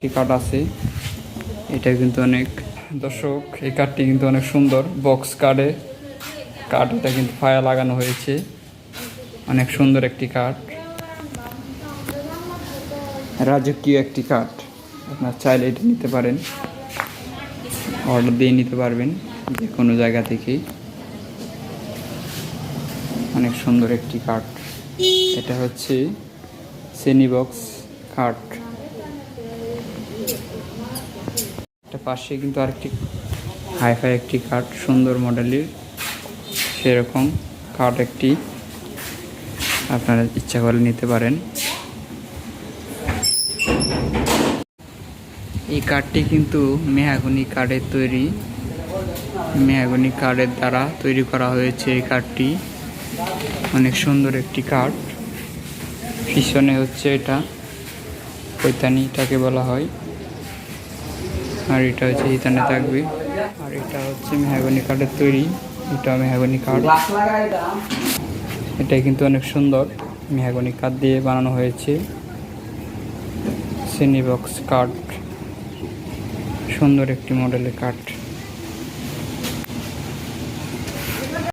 একটি কাঠ আছে, এটা কিন্তু অনেক দর্শক, এই কাঠটি কিন্তু অনেক সুন্দর বক্স কাঠে কাঠ, এটা কিন্তু ফায়া লাগানো হয়েছে, অনেক সুন্দর একটি কাঠ, রাজকীয় একটি কাঠ। আপনার চাইলে এটা নিতে পারেন, অর্ডার দিয়ে নিতে পারবেন যে কোনো জায়গা থেকে। অনেক সুন্দর একটি কাঠ, এটা হচ্ছে সেনি বক্স কাঠ। এটা পাশে কিন্তু আরেকটি হাইফাই একটি কাঠ, সুন্দর মডেলের সেরকম কাঠ একটি, আপনারা ইচ্ছা করে নিতে পারেন। এই কাঠটি কিন্তু মেহগনি কাঠের তৈরি, মেহগনি কাঠের দ্বারা তৈরি করা হয়েছে এই কাঠটি। অনেক সুন্দর একটি কাঠ। পিছনে হচ্ছে এটা পৈতানি, এটাকে বলা হয়, আর এটা হচ্ছে ইতানে থাকবে, আর এটা হচ্ছে মেহগনি কাঠের তৈরি, এটা মেহগনি কাঠ। এটা কিন্তু অনেক সুন্দর মেহগনি কাঠ দিয়ে বানানো হয়েছে, সেনি বক্স কাঠ, সুন্দর একটি মডেলের কাঠ।